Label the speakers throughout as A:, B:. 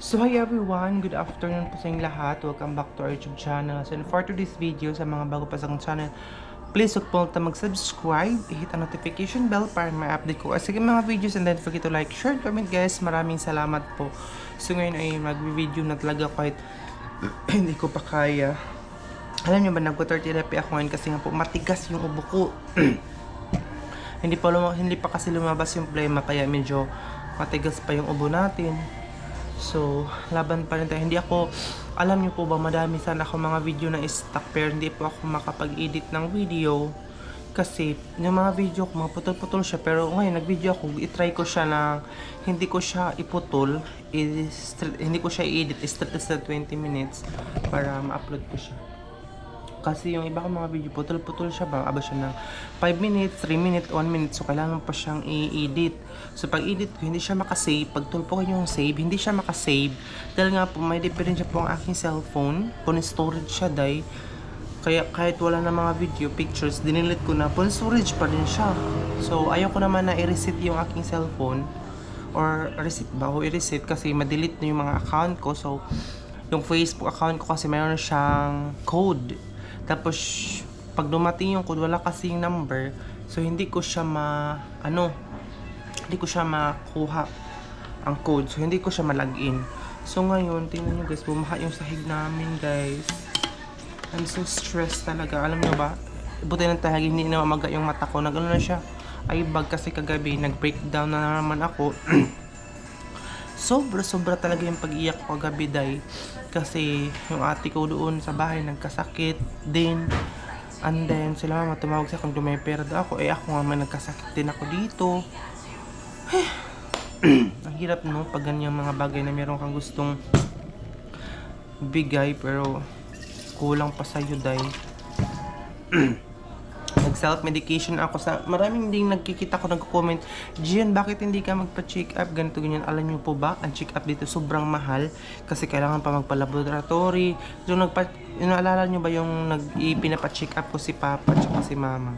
A: So hi everyone, good afternoon po sa inyong lahat. Welcome back to our YouTube channel. So for today's video, sa mga bago pa sa akong channel, please huwag po mag-subscribe, hit ang notification bell para ma-update ko. Sige mga videos, and then forget to like, share, comment guys. Maraming salamat po. So ngayon ay mag-video na talaga kahit hindi ko pa kaya. Alam niyo ba, nag-water therapy ako ngayon kasi nga po matigas yung ubo ko. hindi pa kasi lumabas yung plema, kaya medyo matigas pa yung ubo natin. So, laban pa rin tayo. Hindi ako, alam niyo po ba, madami sana ako mga video na stock pero hindi po ako makapag-edit ng video. Kasi, yung mga video ko, mga putol-putol siya. Pero ngayon, nag-video ako, itry ko siya na hindi ko siya iputol. Hindi ko siya i-edit, straight 20 minutes para ma-upload ko siya. Kasi yung iba ko mga video, putol-putol siya ba? Aba siya ng 5 minutes, 3 minutes, 1 minute. So, kailangan pa siyang i-edit. So, pag edit ko, hindi siya makasave. Pag tulpo ko yung save, hindi siya makasave. Dahil nga po, may diferensya po ang aking cellphone. Kung storage siya, day. Kaya kahit wala na mga video, pictures, dinilit ko na. Kung storage pa rin siya. So, ayaw ko naman na i-reset yung aking cellphone. Or reset ba? O i-reset kasi ma-delete na yung mga account ko. So, yung Facebook account ko kasi mayroon siyang code. Tapos, pag dumating yung code, wala kasing number. So, hindi ko siya hindi ko siya makuha ang code. So, hindi ko siya malagin. So, ngayon, tingnan nyo guys, bumaha yung sahig namin guys. I'm so stressed talaga. Alam nyo ba? Buti ng tahag, hindi na mamaga yung mata ko. Nag-ano na siya. Ay, bag kasi kagabi, nag-breakdown na naman ako. Sobra talaga yung pag-iyak ko kagabi day. Kasi yung ate ko doon sa bahay nagkasakit din. And then sila mama tumawag sa kung may pera daw ako. Ako nga man nagkasakit din ako dito. Ang hirap no pag ganyan mga bagay na meron kang gustong bigay pero kulang pa sa'yo day. Nag-self-medication ako sa maraming ding nagkikita ko nagko-comment, Gian, bakit hindi ka magpa-check up? Ganito ganyan. Alam niyo po ba, ang check up dito sobrang mahal kasi kailangan pa magpa-laboratory. So naalala niyo ba yung pinapa-check up ko si Papa at si Mama?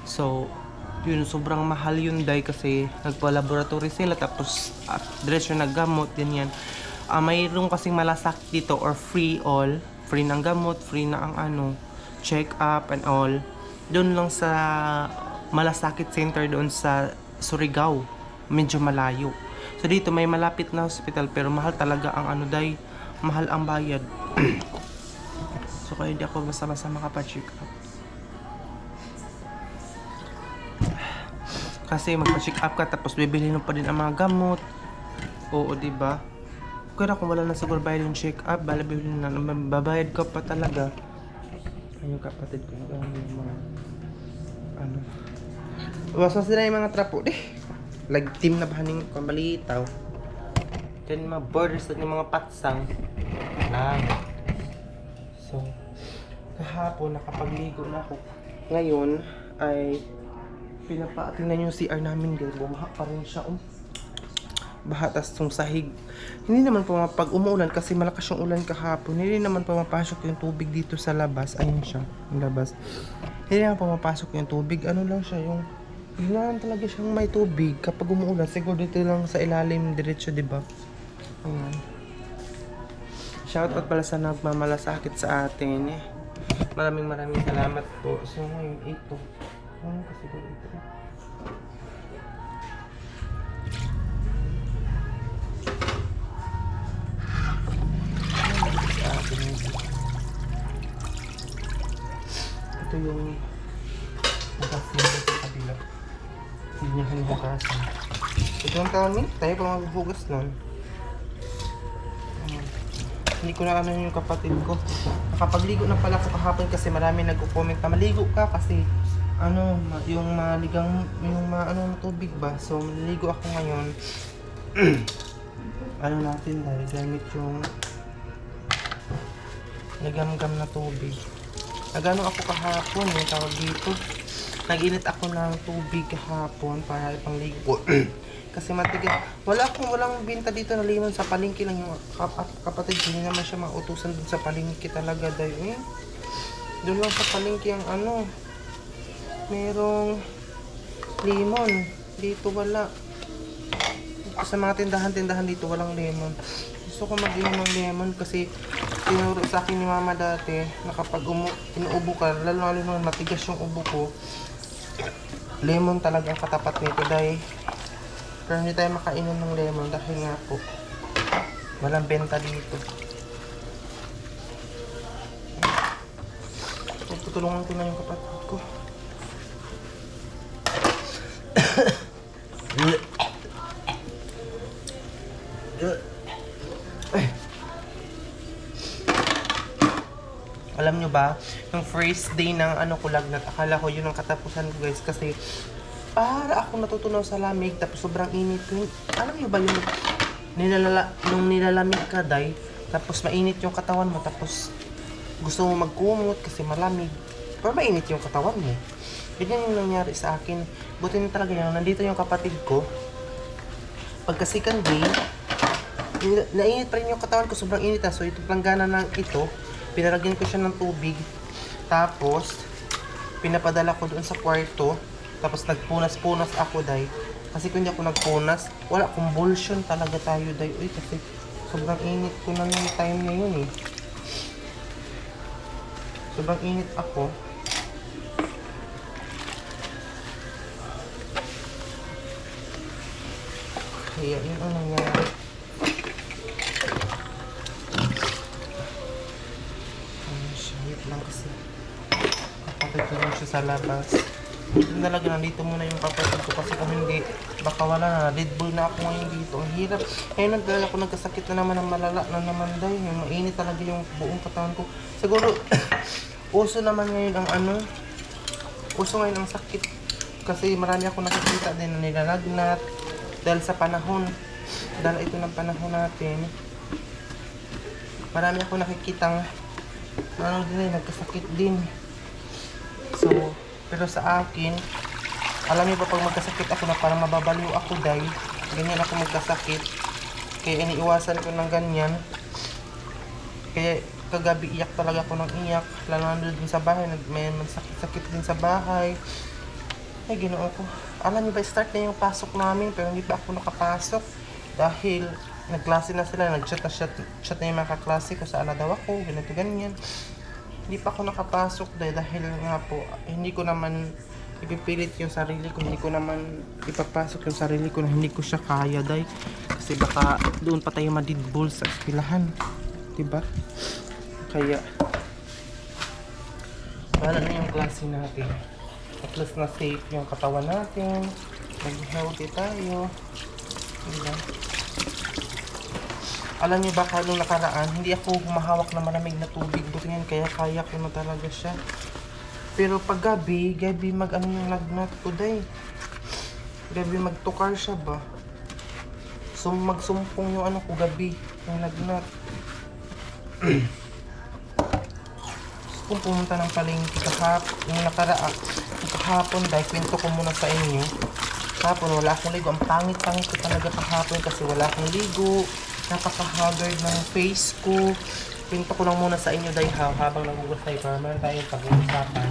A: So yun, sobrang mahal yun day kasi nagpa-laboratory sila tapos diretso naggamot ganyan. Mayroon kasing malasakit dito or free ng gamot, free na ang check up and all. Doon lang sa Malasakit Center doon sa Surigao. Medyo malayo. So dito may malapit na hospital pero mahal talaga ang day. Mahal ang bayad. So kaya hindi ako basta-basta makapa-check up. Kasi magpa-check up ka tapos bibili mo pa din ang mga gamot. Oo, diba? Kaya kung wala na siguro bayad yung check up, bibili na, babayad ka pa talaga. Yung kapatid ko yung mga Basta sila yung mga trapo like team na bahaning kamalitaw. Then mga borders at yung mga patsang so kahapon nakapagligo na ako. Ngayon ay tingnan yung CR namin guys, bumaha pa rin siya baha tas yung sahig. Hindi naman po pag umuulan kasi malakas yung ulan kahapon, hindi naman pumapasok yung tubig dito sa labas. Ayun siya, yung labas. Hindi naman pumapasok yung tubig. Ano lang siya, yung biglaan talaga siyang may tubig kapag umuulan. Siguro dito lang sa ilalim diretso, diba? Ayan. Shoutout pala sa nagmamalasakit sa atin Maraming salamat po. So ngayon, ito. Ano kasi ito? Ito yung nakasimba sa kabila. Hindi niya hinuhugasan. Ito ang kami. Tayo pa maghuhugas nun. Hindi ko na yung kapatid ko. Nakapagligo na pala ako kahapon kasi marami nagko-comment na maligo ka kasi yung maligang yung tubig ba. So maliligo ako ngayon. Natin dahil gamit yung nagamgam na tubig. Nagano ako kahapon yung tawag dito. Nag-init ako ng tubig kahapon para ipangligo. Kasi matigas. Walang binta dito na limon sa palengke lang yung kapatid. Hindi naman siya mautusan dun sa palengke talaga dahil doon lang sa palengke ang merong limon. Dito wala. Sa mga tindahan dito walang lemon. gusto ko mag-inom ng lemon kasi tinuro sa akin ni mama dati na kapag inuubo ka, lalo naman matigas yung ubo ko, lemon talaga ang katapat nito dahil pero hindi tayo makainom ng lemon dahil nga po walang benta dito. Tutulungan ko na yung kapatid ko. Alam nyo ba, yung first day ng ko lagnat, akala ko yun ang katapusan ko guys kasi para ako natutunaw sa lamig tapos sobrang init ko. Alam nyo ba yung nung nilalamig ka day, tapos mainit yung katawan mo tapos gusto mo magkumot kasi malamig pero mainit yung katawan mo. Ganyan yung nangyari sa akin. Buti na talaga yun, nandito yung kapatid ko. Pagka second day, nainit pa rin yung katawan ko, sobrang init na. So ito planggana ng ito, pinaragyan ko siya ng tubig. Tapos, pinapadala ko doon sa kwarto. Tapos nagpunas-punas ako, day. Kasi kung hindi ako nagpunas, wala, convulsion talaga tayo, day. Uy, kasi sobrang init ko na yung time na yun eh. Sobrang init ako. Kaya yun ang nangyari. Wait lang kasi kapatid ko lang siya sa labas. Yun talaga, nandito muna yung kapatid ko kasi kung hindi, baka wala na. Red Bull na ako ngayon dito. Ang hirap. Ngayon nagdala ko, nagkasakit na naman ng malala na naman dahil yung mainit talaga yung buong katawan ko. Siguro, uso naman ngayon ang uso ngayon ang sakit. Kasi marami ako nakikita din na nilalagnat. Dahil sa panahon, dahil ito ng panahon natin, marami ako nakikitang nagkasakit din. So, pero sa akin, alam niyo ba pag magkasakit ako na parang mababaliw ako dahil ganyan ako magkasakit. Kaya iniiwasan ko ng ganyan. Kaya kagabi iyak talaga ako ng iyak. Lalo na din sa bahay, may sakit din sa bahay. Ay, ginoo ko. Alam niyo ba, start na yung pasok namin pero hindi pa ako nakapasok. Dahil nagklase na sila, nag-chat na yung mga kaklase ko saan na daw ako, ganito ganyan. Hindi pa ako nakapasok dahil nga po, hindi ko naman ipipilit yung sarili ko, hindi ko naman ipapasok yung sarili ko na hindi ko siya kaya dahil kasi baka doon pa tayo madidbol sa eskwelahan, diba? Kaya wala na yung klase natin, at least na safe yung katawan natin, nag-healthy tayo, diba? Alam niyo ba, nung nakaraan, hindi ako humahawak na malamig na tubig. Buti yan, kaya ko na talaga siya. Pero pag gabi mag-ano yung lagnat ko, day. Gabi magtukar siya ba? So, magsumpong yung ko gabi, yung lagnat. Kung pumunta ng palengke yung kahapon, day, kwento ko muna sa inyo. Kahapon, wala akong ligo. Ang pangit-pangit ko talaga kahapon kasi wala akong ligo. Napaka-haggard ng face ko. Pinto ko lang muna sa inyo dahil habang nagugas tayo para meron tayong pag-uusapan.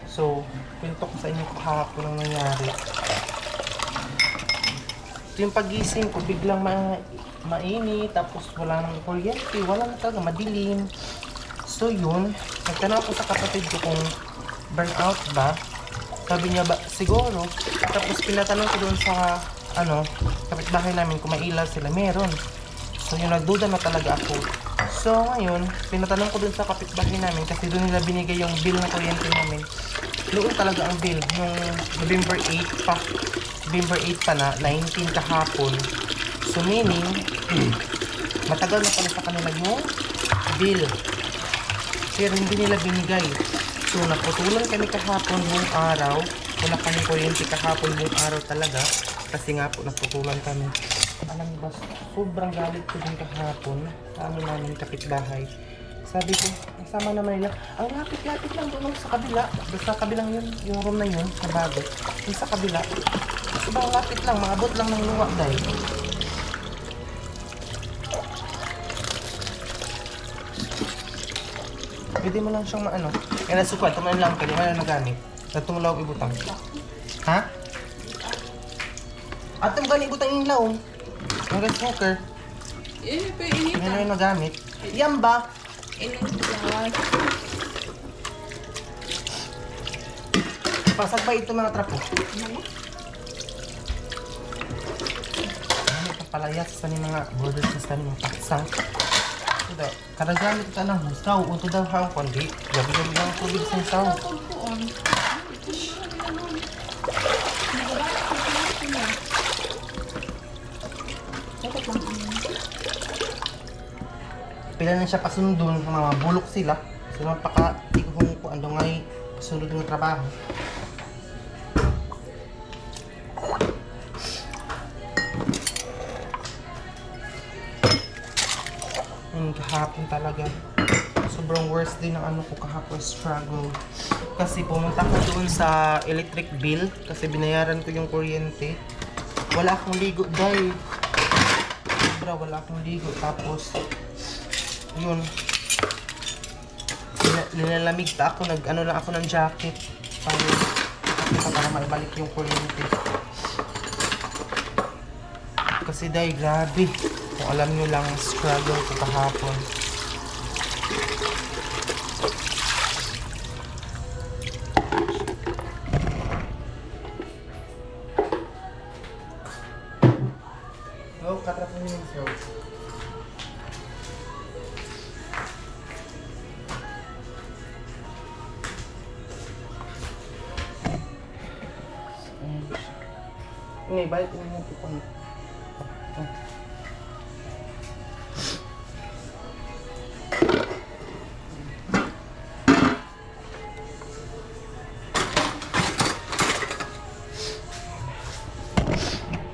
A: So, pinto ko sa inyo kahapon ang nangyari. Ito yung pagising ko, biglang mainit, tapos walang kuryente, wala na talaga, madilim. So yun, nagtanong ako sa kapatid ko kung burnout ba. Sabi niya ba, siguro. Tapos pinatanong ko doon sa kapitbahay namin kung may ilaw sila, meron. So yun, nagduda na talaga ako. So ngayon, pinatanong ko dun sa kapitbahay namin kasi doon nila binigay yung bill ng kuryente namin. Doon talaga ang bill, yung November 8 pa na, 19 kahapon. So meaning, matagal na pala sa kanila yung bill. Pero hindi nila binigay. So naputulan kami kahapon buong araw. Wala kami kuryente kahapon buong araw talaga. Kasi nga po, naputulan kami. Alam mo ba, sobrang galit ko din kahapon sa namin kapitbahay. Sabi ko, kasama naman nila, ang lapit-lapit lang doon sa kabila. Sa kabilang yun, yung room na yun, sa bago. Yung sa kabila. Sobrang lapit lang, maabot lang ng luwa dahil. Pwede mo lang siyang kaya nasukat, tumalan lang, pwede mo lang nagamit. Natunglaw ibutang. Ha? At yung gani ibutang yung law. Ang rice cooker.
B: Yan yung painit.
A: Ano yung nagamit? Yan ba?
B: Init lang.
A: Pasag ba ito mga trapo?
B: Ano?
A: Ano ito palayas sa ni mga borders sa ni mga paksang. Ito daw. Kada gamit ito ng husaw. Unto daw hang kundi. Gabi-gabi lang tubig sa husaw.
B: Pagpuon.
A: Pila na siya pasundon, mga bulok sila. So napaka-tigong ko ano ngay pasunod ng trabaho. Kahapon talaga. Sobrang worst din ang ano ko kahapon, struggle. Kasi pumunta ko doon sa electric bill kasi binayaran ko yung kuryente. Wala akong ligo, dahil sobra wala akong ligo. Tapos yun, nilalamig ta ako, nag-ano lang ako ng jacket para maibalik yung kuryente. Kasi dahil grabe, kung alam nyo lang struggle ko kahapon. Oh, katrap mo yung show. Ini balik ini mo po.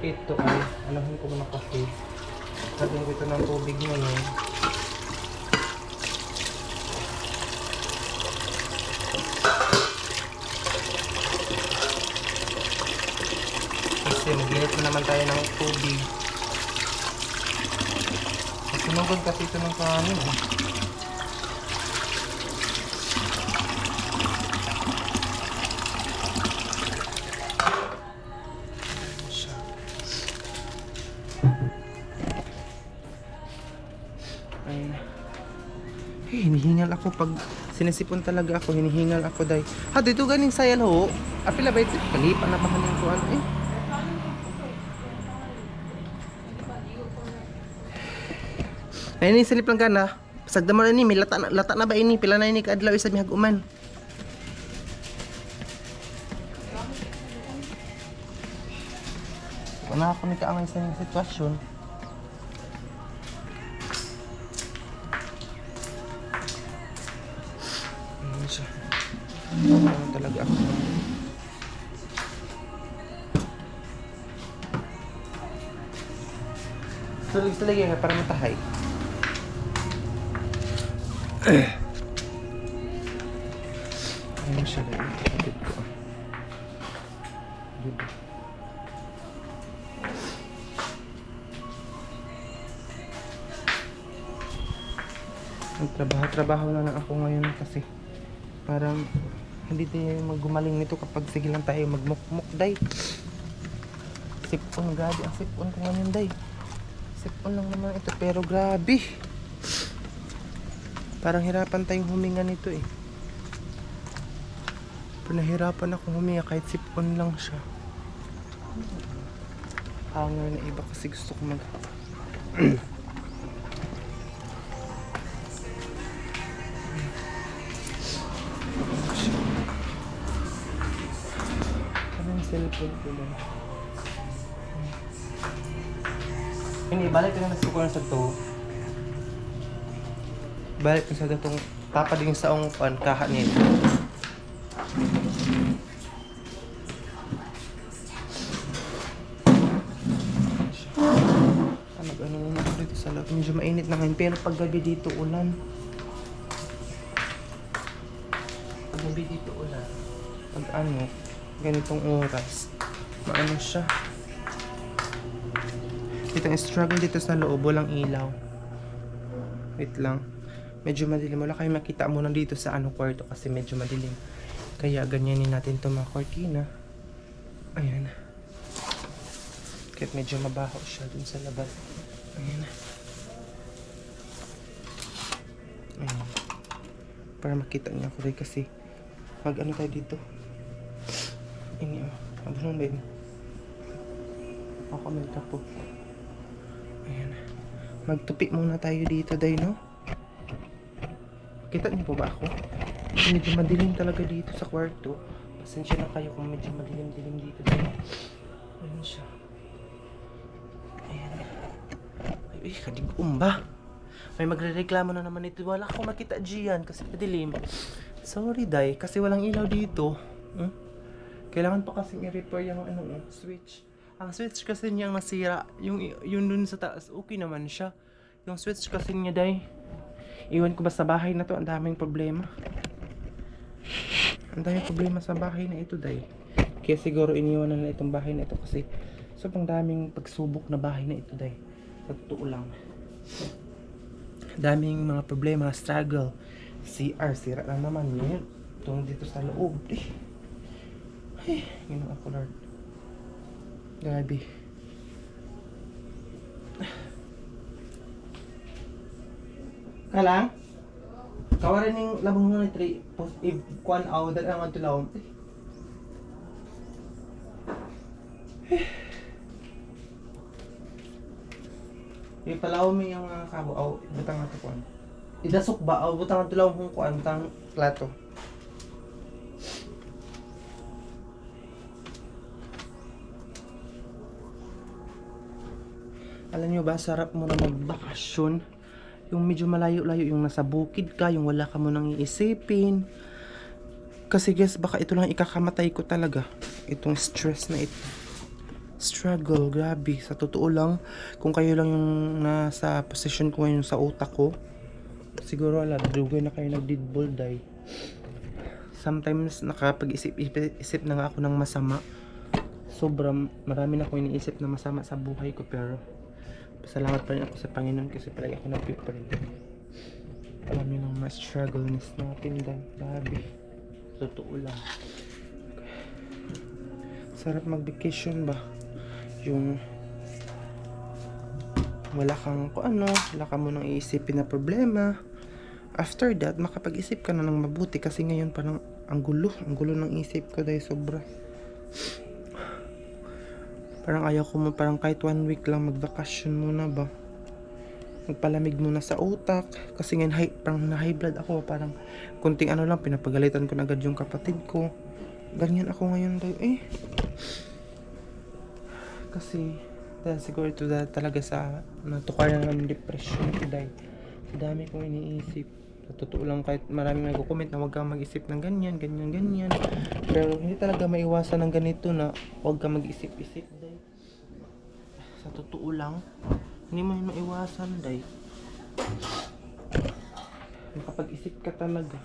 A: Ito ay, alahin ko muna kasi. Lagyan ko ito ng tubig ngayon. Kasi mag-init na naman tayo ng tubig. Sinugod kasi ito ng kanin. Hinihingal ako pag sinisipon talaga ako, hinihingal ako dahil. Ha, dito ganing sayal ho. Apila ba ito? Kalipa na bahanin ko ano eh. Ay, ini silip lang ka na. Pasagda mo na ini, may lata na ba ini? Pila na ini kaadlaw isa mihag uman. Wala ako ni kaangay sa sitwasyon. Ano talaga ako. Sulig sa lagi nga para matahay. Ayun siya lang. Kapit ko. Dito. Nagtrabaho na lang ako ngayon kasi parang hindi tayo maggumaling nito kapag sige lang tayo magmukmuk day. Sipon, grabe ang sipon ko ngayon day. Sipon lang naman ito pero grabe. Parang hirapan tayong huminga nito eh. Pero nahirapan ako huminga kahit sipon lang siya. Hanger na iba kasi gusto ko mag cellphone ko lang. Ini balik na nasuko na sa to. Balik na sa gatong papading sa ong pan kaha nito. Ano naman dito sa loob. Medyo mainit na ngayon pero pag gabi dito ulan. Pag gabi dito ulan. Pag ano ganitong oras maano siya itong struggle dito sa loob walang ilaw. Wait lang, medyo madilim, wala kayo makita muna dito sa ano kwarto kasi medyo madilim kaya ganyanin natin itong mga kortina. Ayan kahit medyo mabaho siya dun sa labas. Ayan Para makita niya ako day kasi mag-ano tayo dito. Ini ano ba yun? Ako kamilta po. Ayan. Magtupi muna tayo dito day, no? Kita niyo po ba ako? Medyo madilim talaga dito sa kwarto. Pasensya na kayo kung medyo madilim-dilim dito day. Ayan siya. Ayan. Ay, kadigum ba? May magrereklamo na naman ito. Wala akong makita diyan kasi madilim. Sorry, day. Kasi walang ilaw dito. Kailangan pa kasing i-repair yung switch. Ang switch kasi niya nasira. Yung dun sa taas, okay naman siya. Yung switch kasi niya, day. Iwan ko ba sa bahay na to? Ang daming problema. Ang daming problema sa bahay na ito, day. Kaya siguro iniwan na nila itong bahay na ito kasi sobrang daming pagsubok na bahay na ito, day. Sa totoo lang. Daming mga problema, struggle. CR, sira lang naman yun. Itong dito sa loob. Ay, ginawa ko, Lord. Grabe. Kalang? Kawarin yung labong mo na 3 kuan aw dal ang tulawon. Ipalaw mo yung kabo aw butang ato kuan. Idasok ba aw butang ang tulawon kung kuan butang plato. Alam nyo ba, sarap mo na magbakasyon. Yung medyo malayo-layo, yung nasa bukid ka, yung wala ka mo nang iisipin. Kasi guys, baka ito lang ikakamatay ko talaga. Itong stress na ito. Struggle, grabe. Sa totoo lang, kung kayo lang yung nasa position ko ngayon sa utak ko, siguro dugay na kayo nagdidbol die. Sometimes nakapag-isip na nga ako ng masama. Sobrang marami na ako iniisip na masama sa buhay ko, pero pasalamat pa rin ako sa Panginoon kasi palagi ako nagpipray. Alam niyo lang mas struggleness natin dahil grabe. Totoo lang. Sarap mag-vacation ba? Yung wala kang wala ka mo nang iisipin na problema. After that, makapag-isip ka na ng mabuti kasi ngayon parang ang gulo ng isip ko dahil sobra. Parang ayaw ko mo, parang kahit 1 week lang magbakasyon muna ba. Magpalamig muna sa utak. Kasi ngayon parang na high blood ako. Parang kunting lang, pinapagalitan ko na agad yung kapatid ko. Ganyan ako ngayon daw Kasi dahil siguro ito talaga sa natukar na ng depression ko dahil dami kong iniisip. Sa totoo lang kahit maraming nagko-comment na huwag kang mag-isip ng ganyan. Pero hindi talaga maiwasan ng ganito na huwag kang mag-isip-isip day. Sa totoo lang, hindi mo yun maiwasan day. Makapag-isip ka talaga.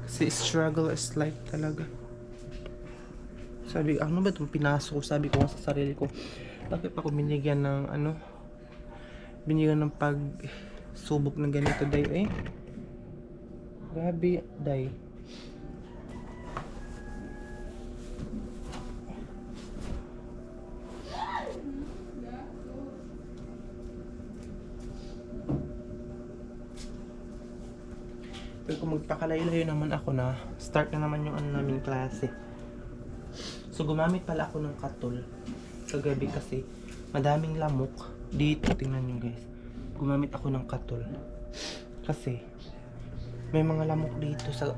A: Kasi struggle is life talaga. Sabi, ano ba itong pinasok ko? Sabi ko sa sarili ko, bakit ako binigyan ng binigyan ng pagsubok ng ganito day Grabe day. Pero kung magpakalayo-layo naman ako na start na naman yung namin klase. So gumamit pala ako ng katol kagabi kasi madaming lamok dito. Tingnan nyo guys, gumamit ako ng katol kasi may mga lamok dito sa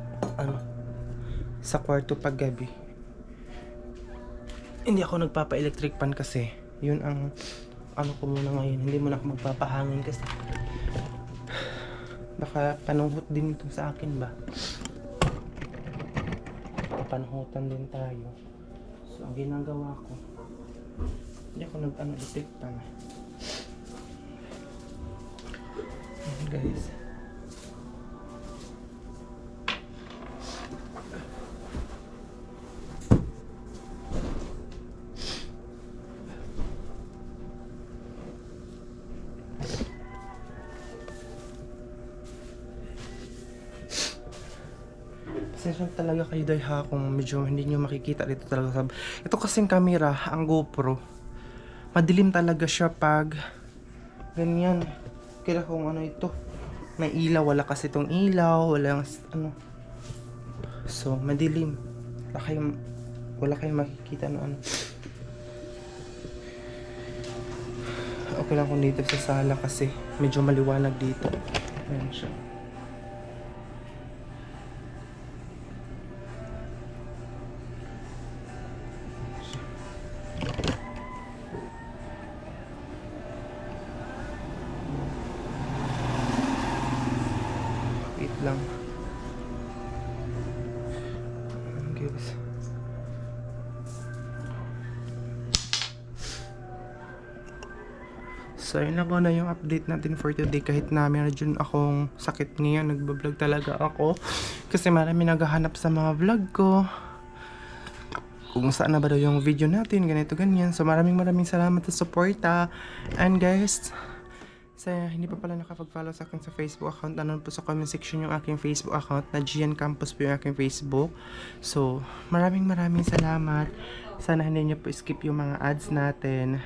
A: sa kwarto pag gabi. Hindi ako nagpapa-electric fan kasi yun ang ko muna ngayon. Hindi mo na ako magpapahangin kasi baka panuhot din ito sa akin ba. Papanuhutan din tayo. So ang ginagawa ko, hindi ako electric fan. Ayan guys. Pasensya talaga kayo dahil kung medyo hindi nyo makikita dito talaga. Ito kasing camera, ang GoPro, madilim talaga siya pag ganyan. Kaya kung ito, may ilaw, wala kasi itong ilaw, walang ano. So, madilim. Wala kayong makikita no ano. Okay lang kung dito sa sala kasi medyo maliwanag dito. Ayan siya. Wait lang. Guys. So, yun lang muna yung update natin for today. Kahit na meron akong sakit ngayon, nagbablog talaga ako. Kasi marami naghahanap sa mga vlog ko. Kung saan na ba daw yung video natin, ganito, ganyan. So, maraming salamat sa suporta. And guys, sa hindi pa pala nakapag-follow sa akin sa Facebook account, ano po sa comment section yung aking Facebook account na Gian Campos po yung aking Facebook. So, maraming salamat. Sana hindi niyo po skip yung mga ads natin.